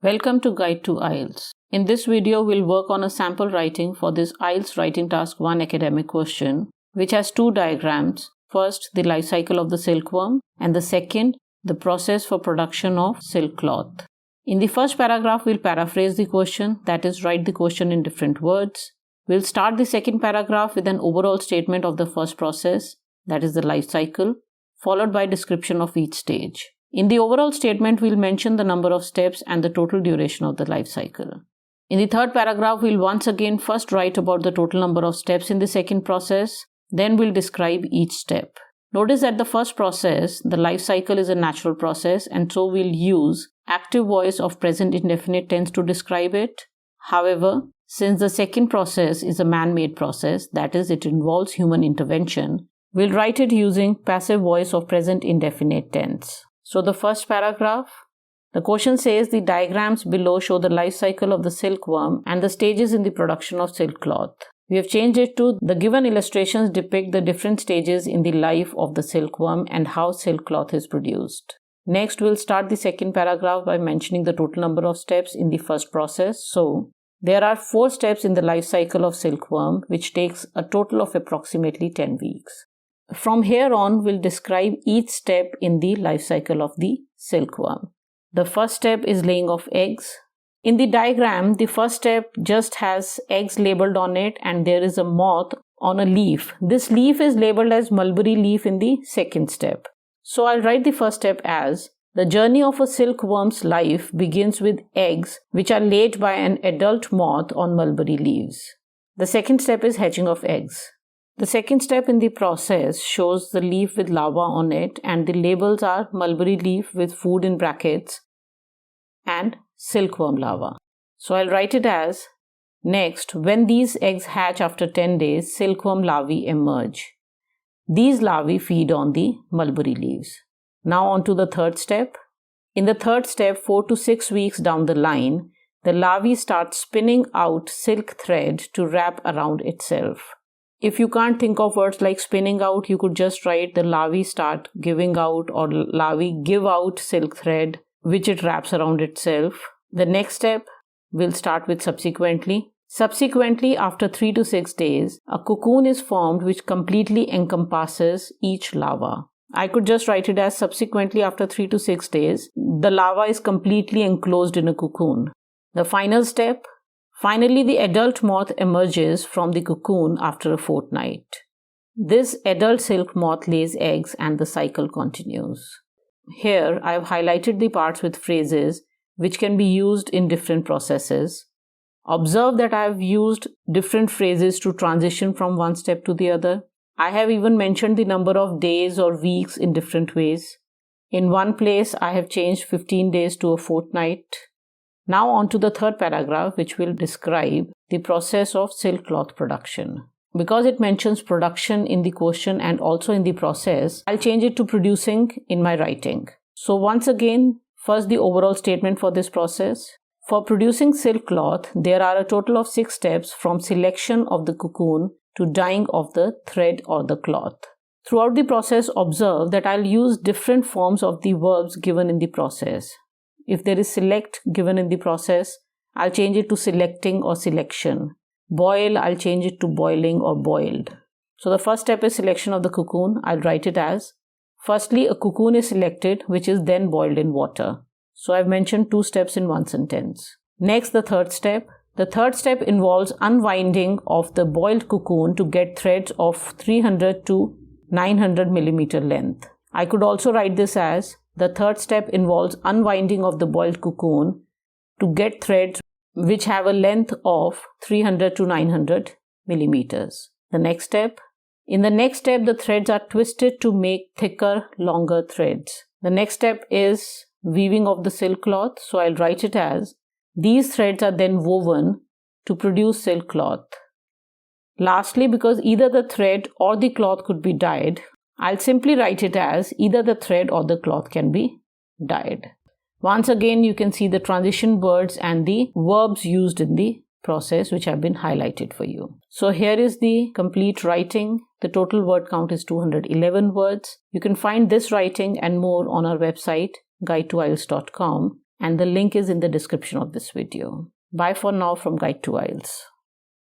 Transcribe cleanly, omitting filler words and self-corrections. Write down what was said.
Welcome to Guide to IELTS. In this video, we'll work on a sample writing for this IELTS Writing Task 1 academic question, which has two diagrams. First, the life cycle of the silkworm, and the second, the process for production of silk cloth. In the first paragraph, we'll paraphrase the question, that is, write the question in different words. We'll start the second paragraph with an overall statement of the first process, that is the life cycle, followed by description of each stage. In the overall statement, we'll mention the number of steps and the total duration of the life cycle. In the third paragraph, we'll once again first write about the total number of steps in the second process, then we'll describe each step. Notice that the first process, the life cycle, is a natural process, and so we'll use active voice of present indefinite tense to describe it. However, since the second process is a man-made process, that is, it involves human intervention, we'll write it using passive voice of present indefinite tense. So the first paragraph, the question says the diagrams below show the life cycle of the silkworm and the stages in the production of silk cloth. We have changed it to the given illustrations depict the different stages in the life of the silkworm and how silk cloth is produced. Next, we'll start the second paragraph by mentioning the total number of steps in the first process. So, there are 4 steps in the life cycle of silkworm, which takes a total of approximately 10 weeks. From here on, we'll describe each step in the life cycle of the silkworm. The first step is laying of eggs. In the diagram, the first step just has eggs labeled on it and there is a moth on a leaf. This leaf is labeled as mulberry leaf in the second step. So I'll write the first step as, the journey of a silkworm's life begins with eggs which are laid by an adult moth on mulberry leaves. The second step is hatching of eggs. The second step in the process shows the leaf with larva on it, and the labels are mulberry leaf with food in brackets and silkworm larva. So I'll write it as, next, when these eggs hatch after 10 days, silkworm larvae emerge. These larvae feed on the mulberry leaves. Now on to the third step. In the third step, 4 to 6 weeks down the line, the larvae start spinning out silk thread to wrap around itself. If you can't think of words like spinning out, you could just write the larvae start giving out or larvae give out silk thread which it wraps around itself. The next step will start with subsequently. Subsequently, after 3 to 6 days, a cocoon is formed which completely encompasses each larva. I could just write it as subsequently after 3 to 6 days, the larva is completely enclosed in a cocoon. The final step. Finally, the adult moth emerges from the cocoon after a fortnight. This adult silk moth lays eggs and the cycle continues. Here, I have highlighted the parts with phrases which can be used in different processes. Observe that I have used different phrases to transition from one step to the other. I have even mentioned the number of days or weeks in different ways. In one place, I have changed 15 days to a fortnight. Now on to the third paragraph, which will describe the process of silk cloth production. Because it mentions production in the question and also in the process, I'll change it to producing in my writing. So once again, first the overall statement for this process. For producing silk cloth, there are a total of 6 steps from selection of the cocoon to dyeing of the thread or the cloth. Throughout the process, observe that I'll use different forms of the verbs given in the process. If there is select given in the process, I'll change it to selecting or selection. Boil, I'll change it to boiling or boiled. So the first step is selection of the cocoon. I'll write it as, firstly, a cocoon is selected, which is then boiled in water. So I've mentioned 2 steps in one sentence. Next, the third step. The third step involves unwinding of the boiled cocoon to get threads of 300 to 900 millimeter length. I could also write this as, the third step involves unwinding of the boiled cocoon to get threads which have a length of 300 to 900 millimeters. The next step. In the next step, the threads are twisted to make thicker, longer threads. The next step is weaving of the silk cloth. So I'll write it as, these threads are then woven to produce silk cloth. Lastly, because either the thread or the cloth could be dyed, I'll simply write it as either the thread or the cloth can be dyed. Once again, you can see the transition words and the verbs used in the process which have been highlighted for you. So here is the complete writing. The total word count is 211 words. You can find this writing and more on our website guidetoielts.com. and the link is in the description of this video. Bye for now from Guide to IELTS.